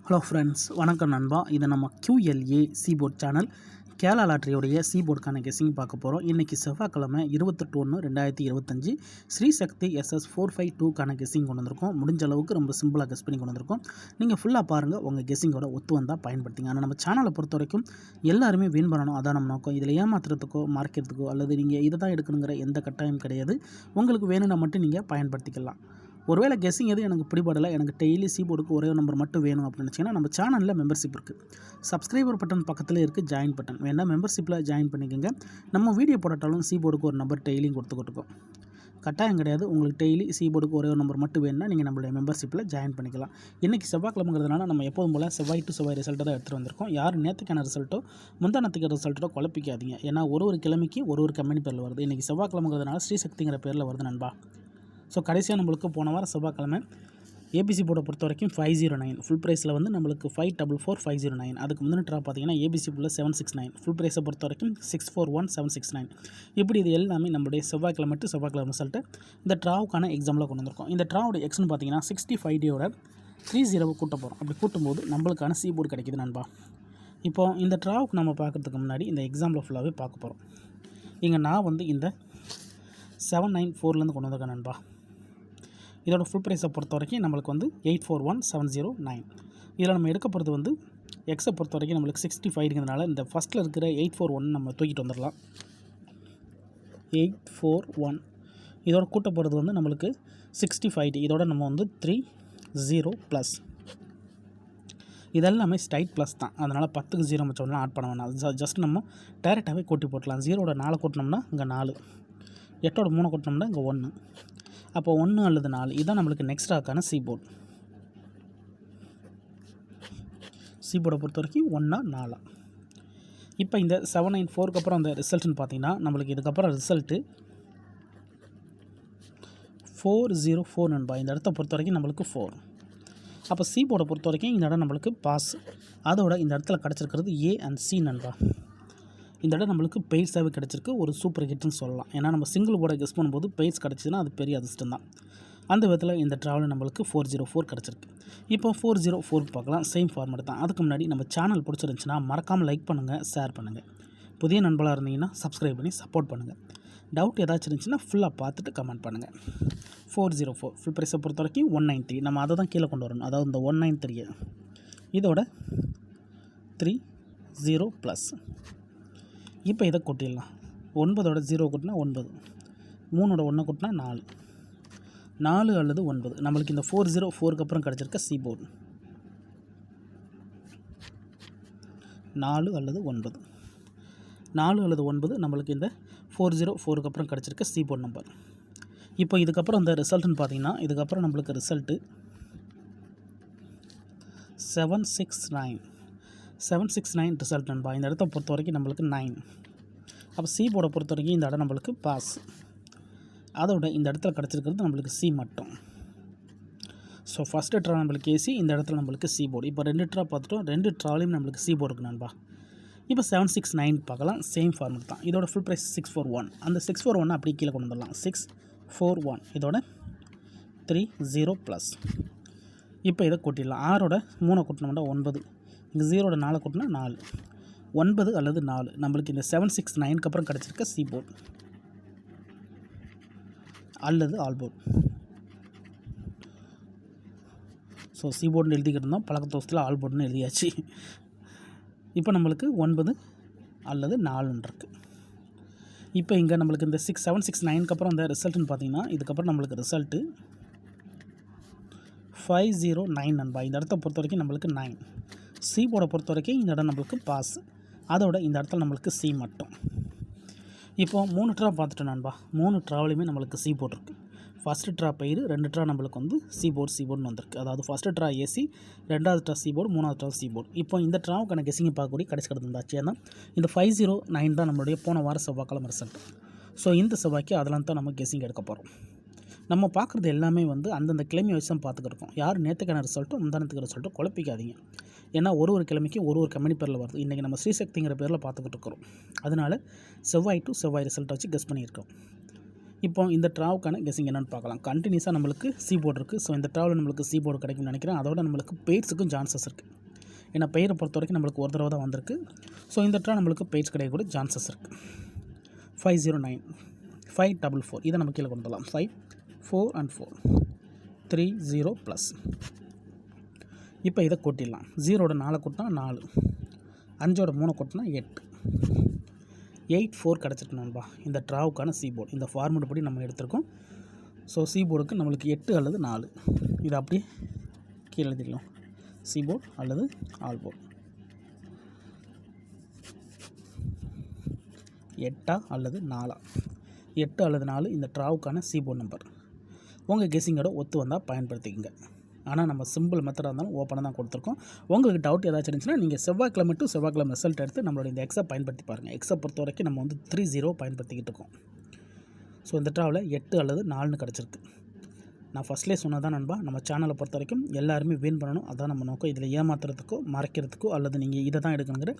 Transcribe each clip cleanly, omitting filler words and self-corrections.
Hello friends, வணக்கம் நண்பா. இது நம்ம QLA சீபோர்ட் சேனல் கேரளா லாட்டரியோடைய சீபோர்டுக்கான கெஸ்ஸிங் பார்க்க போகிறோம். இன்றைக்கி செவ்வாய்க்கிழமை 28/1/2025 ஸ்ரீசக்தி SS452க்கான கெஸ்ஸிங் கொண்டு வந்திருக்கோம். முடிஞ்ச அளவுக்கு ரொம்ப சிம்பிளாக கெஸ் பண்ணி கொண்டு வந்திருக்கோம். நீங்கள் ஃபுல்லாக பாருங்கள், உங்கள் கெஸ்ஸிங்கோட ஒத்து வந்தால் பயன்படுத்திங்க. ஆனால் நம்ம சேனலை பொறுத்த வரைக்கும் எல்லாருமே வின் பண்ணணும், அதான் நம்ம நோக்கம். இதில் ஏமாத்துறதுக்கோ மார்க்கிறதுக்கோ அல்லது நீங்கள் இதை தான் எடுக்கணுங்கிற எந்த கட்டாயம் கிடையாது. உங்களுக்கு வேணும்னா மட்டும் நீங்கள் பயன்படுத்திக்கலாம். ஒருவேளை கெஸ்ஸிங் எதுவும் எனக்கு பிடிபடலை, எனக்கு டெய்லி சீபோர்டுக்கு ஒரே நம்பர் மட்டும் வேணும் அப்படின்னு நினச்சிங்கன்னா நம்ம சேனலில் மெம்பர்ஷிப் இருக்குது. சப்ஸ்கிரைபர் பட்டன் பக்கத்தில் இருக்குது ஜாயின் பட்டன், வேணால் மெம்பர்ஷிப்பில் ஜாயின் பண்ணிக்கோங்க. நம்ம வீடியோ போட்டாலும் சீபோர்டுக்கு ஒரு நம்பர் டெய்லியும் கொடுத்துக்கிட்டுருக்கோம். கட்டாயம் கிடையாது. உங்களுக்கு டெய்லி சீபோர்டுக்கு ஒரே ஒரு நம்பர் மட்டும் வேணும்னா நீங்கள் நம்மளுடைய மெம்பர்ஷிப்பில் ஜாயின் பண்ணிக்கலாம். இன்றைக்கி செவ்வாய்க்கிழமைங்கிறதுனால நம்ம எப்போதும் போல் செவ்வாய் டு செவ்வாய் ரிசல்ட்டை தான் எடுத்துகிட்டு வந்திருக்கோம். யார் நேற்றுக்கான ரிசல்ட்டோ முந்தானத்துக்கு ரிசல்ட்டோ குழப்பிக்காதீங்க. ஏன்னா ஒரு கிழமைக்கு ஒரு கம்பெனி பேரில் வருது. இன்றைக்கி செவ்வாய்க்கிழமைங்கிறதுனால ஸ்ரீசக்திங்கிற பேரில் வருது நண்பா. ஸோ கடைசியாக நம்மளுக்கு போன வாரம் செவ்வாய்க்கிழமை ஏபிசி போர்டை பொறுத்த வரைக்கும் 509 ஃபுல் ப்ரைஸில் வந்து நம்மளுக்கு 544509. அதுக்கு முந்தின ட்ரா பார்த்தீங்கன்னா ஏபிசி ஃபுல்ல 769 ஃபுல் ப்ரைஸை பொறுத்த வரைக்கும் 641769. இப்படி இது எல்லாமே நம்மளுடைய செவ்வாய்க்கிழமை டு செவ்வாய்க்கிழமை ரிசல்ட்டு இந்த ட்ராவுக்கான எக்ஸாம்பிளாக கொண்டு வந்திருக்கோம். இந்த ட்ராவோட எக்ஸ்னு பார்த்தீங்கன்னா 65D 30 கூட்ட போகிறோம். அப்படி கூட்டும்போது நம்மளுக்கான சீபோர்டு கிடைக்கிது நண்பா. இப்போது இந்த ட்ராவுக்கு நம்ம பார்க்குறதுக்கு முன்னாடி இந்த எக்ஸாம்பிள் ஃபுல்லாகவே பார்க்க போகிறோம். இங்கே நான் வந்து இந்த 794லேருந்து கொண்டு வந்திருக்கேன் நண்பா. இதோட ஃபுல் ப்ரைஸை பொறுத்த வரைக்கும் நம்மளுக்கு வந்து 841709. இதில் நம்ம எடுக்க போகிறது வந்து எக்ஸை பொறுத்த வரைக்கும் நம்மளுக்கு 65ங்கிறதுனால இந்த ஃபஸ்ட்டில் இருக்கிற 841 நம்ம தூக்கிட்டு வந்துடலாம். 841 இதோட கூட்ட போகிறது வந்து நம்மளுக்கு 65D. இதோட நம்ம வந்து 30 ப்ளஸ் இதெல்லாமே ஸ்ட்ரைட் ப்ளஸ் தான். அதனால் 10க்கு 0 வச்சோம்னா ஆட் பண்ண வேணாம். ஜஸ்ட் நம்ம டேரெக்டாகவே கூட்டி போட்டலாம். 0வோட 4 கூட்டினோம்னா இங்கே 4, 8ஓட 3 கூட்டினோம்னா இங்கே 1. அப்போ 1 அல்லது 4 இதுதான் நம்மளுக்கு நெக்ஸ்ட் ஆக்கான சீபோர்டு. சீபோர்டை பொறுத்த வரைக்கும் 1 4. இப்போ இந்த 794க்கு அப்புறம் அந்த ரிசல்ட்னு பார்த்தீங்கன்னா நம்மளுக்கு இதுக்கப்புறம் ரிசல்ட்டு 404 நண்பா. இந்த இடத்த பொறுத்த வரைக்கும் நம்மளுக்கு 4. அப்போ சீபோர்டை பொறுத்த வரைக்கும் இந்த இடம் நம்மளுக்கு பாஸ். அதோட இந்த இடத்துல கிடச்சிருக்கிறது A and C நண்பா. இந்த இடம் நம்மளுக்கு பெய்ட்ஸாகவே கிடச்சிருக்கு. ஒரு சூப்பர் ஹிட்னு சொல்லலாம். ஏன்னா நம்ம சிங்கிள் போர்டை கெஸ் பண்ணும்போது பெய்ட்ஸ் கிடச்சிதுன்னா அது பெரிய அதிர்ஷ்டம் தான். அந்த விதத்தில் இந்த ட்ராவல் நம்மளுக்கு 404 கிடச்சிருக்கு. இப்போ 404 பார்க்கலாம். சேம் ஃபார்மேட் தான். அதுக்கு முன்னாடி நம்ம சேனல் பிடிச்சிருந்துச்சுன்னா மறக்காமல் லைக் பண்ணுங்கள், ஷேர் பண்ணுங்கள். புதிய நண்பர்களாக இருந்தீங்கன்னா சப்ஸ்கிரைப் பண்ணி சப்போர்ட் பண்ணுங்கள். டவுட் ஏதாச்சும் இருந்துச்சுன்னா ஃபுல்லாக பார்த்துட்டு கமெண்ட் பண்ணுங்கள். 404 ஃபுல் ப்ரைஸை பொறுத்த வரைக்கும் 193. நம்ம அதை தான் கீழே கொண்டு வரணும். அதாவது இந்த 193 இதோட 30 ப்ளஸ். இப்போ இதை கொட்டிடலாம். 9ஓட 0 கூட்டினா 9, 3ஓட 1 கூட்டினா 4, 4 அல்லது 9 நம்மளுக்கு இந்த 404க்கு அப்புறம் கிடச்சிருக்க சீபோர்டு 4 அல்லது 9. 4 அல்லது 9 நம்மளுக்கு இந்த 404க்கு அப்புறம் கிடச்சிருக்க சீபோர்டு நம்பர். இப்போ இதுக்கப்புறம் இந்த ரிசல்ட்டுன்னு பார்த்தீங்கன்னா இதுக்கப்புறம் நம்மளுக்கு ரிசல்ட்டு 769 ரிசல்ட் நண்பா. இந்த இடத்த பொறுத்த வரைக்கும் நம்மளுக்கு 9. அப்போ சி போர்டை பொறுத்த வரைக்கும் இந்த இடம் நம்மளுக்கு பாஸ். அதோட இந்த இடத்துல கிடச்சிருக்கிறது நம்மளுக்கு சி மட்டும். ஸோ ஃபஸ்ட்டு ட்ரா நம்மளுக்கு ஏசி, இந்த இடத்துல நம்மளுக்கு சி போர்டு. இப்போ 2 ட்ரா பார்த்துட்டோம். 2 ட்ராலையும் நம்மளுக்கு சி போர்டு இருக்குது நண்பா. இப்போ 769 பார்க்கலாம். சேம் ஃபார்மெட் தான். இதோட ஃபுல் ப்ரைஸ் 641. அந்த 641 அப்படி கீழே கொண்டு வந்துடலாம். 641 இதோட 30 ப்ளஸ். இப்போ இதை கூட்டிடலாம். 6ஓட 3 கூட்டினோம்னா 9, இங்கே 0ஓட 4 கூட்டினா 4, 9 அல்லது 4 நம்மளுக்கு இந்த 769க்கு அப்புறம் கிடச்சிருக்க சி போர்டு அல்லது ஆல் போர்டு. ஸோ சி போர்டுன்னு எழுதிக்கிட்டு இருந்தோம், பழக்கத்தோசத்தில் ஆல் போர்டுன்னு எழுதியாச்சு. இப்போ நம்மளுக்கு 9 அல்லது 4 இருக்குது. இப்போ இங்கே நம்மளுக்கு இந்த 769க்கு அப்புறம் இந்த ரிசல்ட்டுன்னு பார்த்தீங்கன்னா இதுக்கப்புறம் நம்மளுக்கு ரிசல்ட்டு 509 நண்பா. இந்த இடத்த பொறுத்த வரைக்கும் நம்மளுக்கு 9. சி போர்டை பொறுத்த வரைக்கும் இந்த இடம் நம்மளுக்கு பாஸ். அதோட இந்த இடத்துல நம்மளுக்கு சி மட்டும். இப்போ 3 ட்ரா பார்த்துட்டோம் நண்பா. 3 ட்ராவிலையுமே நம்மளுக்கு சி போர்டு இருக்குது. ஃபஸ்ட்டு ட்ரா பயிர், 2 ட்ரா நம்மளுக்கு வந்து சி போர்டுன்னு வந்திருக்கு. அதாவது ஃபஸ்ட்டு ட்ரா ஏசி, 2வது ட்ரா சி போர்டு, 3வது ட்ரா சி போர்டு. இப்போ இந்த ட்ராவுக்கான கெஸ்ஸிங்கை பார்க்கக்கூடிய கடைசி கிடந்து இருந்தாச்சு. ஏன்னா இந்த 509 தான் நம்மளுடைய போன வார செவ்வாய்க்கிழமை ரிசல்ட். ஸோ இந்த செவ்வாய்க்கு அதெல்லாம் தான் நம்ம கெஸ்ஸிங் எடுக்க போகிறோம். நம்ம பார்க்குறது எல்லாமே வந்து அந்தந்த கிழமை வச்சு தான் பார்த்துக்கிருக்கோம். யார் நேற்றுக்கான ரிசல்ட்டும் முந்தானத்துக்கு ரிசல்ட்டும் குழப்பிக்காதீங்க. ஏன்னா ஒரு கிழமைக்கு ஒரு கம்பெனி பேரில் வருது. இன்றைக்கி நம்ம ஸ்ரீசக்திங்கிற பேரில் பார்த்துக்கிட்டு இருக்கிறோம். அதனால் செவ்வாய் டு செவ்வாய் ரிசல்ட்டை வச்சு கெஸ் பண்ணியிருக்கோம். இப்போ இந்த ட்ராவுக்கான கெஸிங் என்னென்னு பார்க்கலாம். கண்டினியூஸாக நம்மளுக்கு சி போர்டு இருக்குது. ஸோ இந்த ட்ராவில் நம்மளுக்கு சி போர்டு கிடைக்கும்னு நினைக்கிறேன். அதோட நம்மளுக்கு பெய்ட்ஸுக்கும் சான்சஸ் இருக்குது. ஏன்னா பெயரை பொறுத்த வரைக்கும் நம்மளுக்கு ஒரு தடவை தான் வந்திருக்கு. ஸோ இந்த ட்ரா நம்மளுக்கு பெய்ட்ஸ் கிடைக்கக்கூடிய சான்சஸ் இருக்குது. 509 544 இதை நம்ம கீழே கொண்டு வரலாம். 5 4 and 4 3 0 ப்ளஸ். இப்போ இதை கூட்டிடலாம். 0ஓட 4 கூட்டினா 4, 5ஓட 3 கூட்டினா 8, 8 4 கிடச்சிட்டு நண்பா. இந்த ட்ராவுக்கான சி போர்டு இந்த ஃபார்மெட் படி நம்ம எடுத்திருக்கோம். ஸோ சி போர்டுக்கு நம்மளுக்கு 8 அல்லது 4 இதை அப்படியே கீழே எழுதிக்கலாம். சி போர்டு அல்லது ஆல் போர்டு 8 அல்லது 4, 8 அல்லது 4 இந்த ட்ராவுக்கான சி போர்டு நம்பர். உங்கள் கெஸிங்கோட ஒத்து வந்தால் பயன்படுத்திக்கங்க. ஆனால் நம்ம சிம்பிள் மெத்தடாக இருந்தாலும் ஓப்பனாக தான் கொடுத்துருக்கோம். உங்களுக்கு டவுட் ஏதாச்சும் இருந்துச்சுன்னா நீங்கள் செவ்வாய்க்கிழமை டு செவ்வாய்க்கிழமை ரிசல்ட் எடுத்து நம்மளோட இந்த எக்ஸை பயன்படுத்தி பாருங்கள். எக்ஸை பொறுத்த வரைக்கும் நம்ம வந்து 30 பயன்படுத்திக்கிட்டு இருக்கோம். ஸோ இந்த ட்ராவில் 8 அல்லது 4 கிடச்சிருக்கு. நான் ஃபஸ்ட்லேயே சொன்னதான் நண்பா, நம்ம சேனலை பொறுத்த வரைக்கும் எல்லாருமே வின் பண்ணணும். அதான் நம்ம நோக்கம். இதில் ஏமாத்துறதுக்கோ மறைக்கிறதுக்கோ அல்லது நீங்கள் இதை தான் எடுக்கணுங்கிற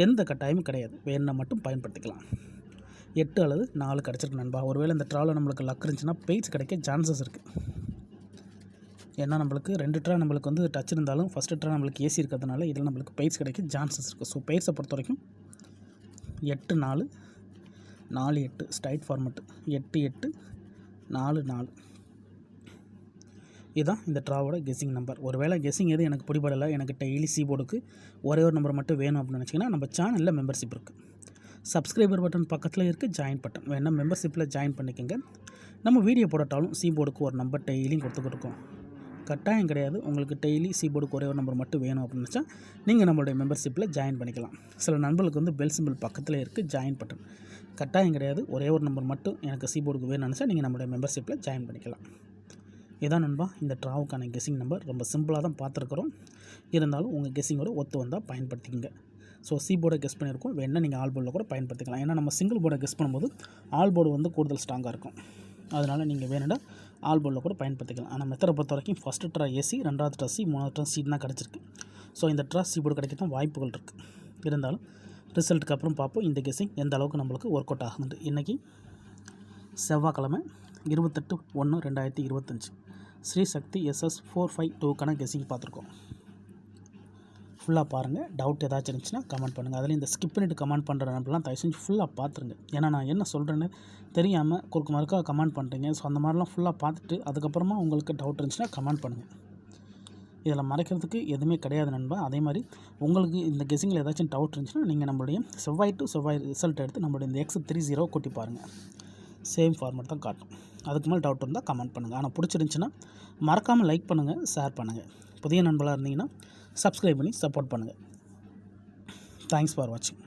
எந்த கட்டாயமும் கிடையாது. வேணா மட்டும் பயன்படுத்திக்கலாம். 8 அல்லது 4 கிடச்சிருக்கு நண்பா. ஒருவேளை இந்த ட்ராவில் நம்மளுக்கு லக் இருந்துச்சுன்னா பெய்ட்ஸ் கிடைக்க சான்சஸ் இருக்குது. ஏன்னா நம்மளுக்கு 2 ட்ரா நம்மளுக்கு வந்து டச் இருந்தாலும் ஃபஸ்ட்டு ட்ரா நம்மளுக்கு ஏசி இருக்கிறதுனால இதில் நம்மளுக்கு பெய்ட்ஸ் கிடைக்க சான்சஸ் இருக்குது. ஸோ பெய்ட்ஸை பொறுத்த வரைக்கும் 8 4 4 8 ஸ்ட்ரைட் ஃபார்மெட்டு 8 8 4 4 இதுதான் இந்த ட்ராவோட கெஸிங் நம்பர். ஒருவேளை கெஸிங் எதுவும் எனக்கு பிடிபடலை, எனக்கு டெய்லி சி போர்டுக்கு ஒரே ஒரு நம்பர் மட்டும் வேணும் அப்படின்னு நினச்சிங்கன்னா நம்ம சேனலில் மெம்பர்ஷிப் இருக்குது. சப்ஸ்கிரைபர் பட்டன் பக்கத்தில் இருக்குது ஜாயின் பட்டன். வேணால் மெம்பர்ஷிப்பில் ஜாயின் பண்ணிக்கோங்க. நம்ம வீடியோ போடட்டாலும் சி போர்டுக்கு ஒரு நம்பர் டெய்லியும் கொடுத்துக்கிட்டு இருக்கோம். கட்டாயம் கிடையாது. உங்களுக்கு டெய்லி சி போர்டுக்கு ஒரே ஒரு நம்பர் மட்டும் வேணும் அப்படின்னு நினச்சா நீங்கள் நம்மளுடைய மெம்பர்ஷிப்பில் ஜாயின் பண்ணிக்கலாம். சில நண்பர்களுக்கு வந்து பெல் சிம்பிள் பக்கத்தில் இருக்குது ஜாயின் பட்டன். கட்டாயம் கிடையாது. ஒரே ஒரு நம்பர் மட்டும் எனக்கு சி போர்டுக்கு வேணும்னு நினச்சா நீங்கள் நம்மளுடைய மெம்பர்ஷிப்பில் ஜாயின் பண்ணிக்கலாம். இதான் நண்பா இந்த ட்ராவுக்கான கெஸிங் நம்பர். ரொம்ப சிம்பிளாக தான் பார்த்துருக்குறோம். இருந்தாலும் உங்கள் கெஸிங்கோட ஒத்து வந்தால் பயன்படுத்திக்கங்க. ஸோ சி போர்டை கெஸ் பண்ணியிருக்கோம். வேணால் நீங்கள் ஆல் போர்டில் கூட பயன்படுத்திக்கலாம். ஏன்னா நம்ம சிங்கிள் போர்டை கெஸ் பண்ணும்போது ஆல் போர்டு வந்து கூடுதல் ஸ்ட்ராங்காக இருக்கும். அதனால் நீங்கள் வேணும்னா ஆல் போர்டில் கூட பயன்படுத்திக்கலாம். ஆனால் மெத்தடை பொறுத்த வரைக்கும் ஃபஸ்ட்டு ட்ரா ஏசி, 2வது ட்ரா சி, 3வது ட்ரா சி தான் கிடச்சிருக்கு. ஸோ இந்த ட்ரா சி போர்டு கிடைக்க தான் வாய்ப்புகள் இருக்குது. இருந்தாலும் ரிசல்ட்டுக்கு அப்புறம் பார்ப்போம் இந்த கெஸிங் எந்த அளவுக்கு நம்மளுக்கு ஒர்க் அவுட் ஆகுது. இன்றைக்கி செவ்வாய்க்கிழமை 28/1/2025 ஸ்ரீ சக்தி SS 452க்கான கெஸிங் பார்த்துருக்கோம். ஃபுல்லாக பாருங்கள். டவுட் ஏதாச்சும் இருந்துச்சுன்னா கமெண்ட் பண்ணுங்கள். அதில் இந்த ஸ்கிப் பண்ணிவிட்டு கமெண்ட் பண்ணுற நம்பர்லாம் தயவு செஞ்சு ஃபுல்லாக பார்த்துருங்க. ஏன்னா நான் என்ன சொல்கிறேன்னு தெரியாமல் குறுக்கு மறுக்காக கமெண்ட் பண்ணுறீங்க. ஸோ அந்த மாதிரிலாம் ஃபுல்லாக பார்த்துட்டு அதுக்கப்புறமா உங்களுக்கு டவுட் இருந்துச்சுன்னா கமெண்ட் பண்ணுங்கள். இதில் மறைக்கிறதுக்கு எதுவுமே கிடையாது நண்பா. அதே மாதிரி உங்களுக்கு இந்த கெஸிங்கில் ஏதாச்சும் டவுட் இருந்துச்சுன்னா நீங்கள் நம்மளுடைய செவ்வாய் டு செவ்வாய் ரிசல்ட் எடுத்து நம்மளுடைய இந்த X 30 கூட்டி பாருங்கள். சேம் ஃபார்மேட் தான் காட்டும். அதுக்கு மேலே டவுட் இருந்தால் கமெண்ட் பண்ணுங்கள். ஆனால் பிடிச்சிருந்துச்சின்னா மறக்காமல் லைக் பண்ணுங்கள், ஷேர் பண்ணுங்கள். புதிய நண்பர்களாக இருந்தீங்கன்னா சப்ஸ்கிரைப் பண்ணி சப்போர்ட் பண்ணுங்கள். தேங்க்ஸ் ஃபார் வாட்சிங்.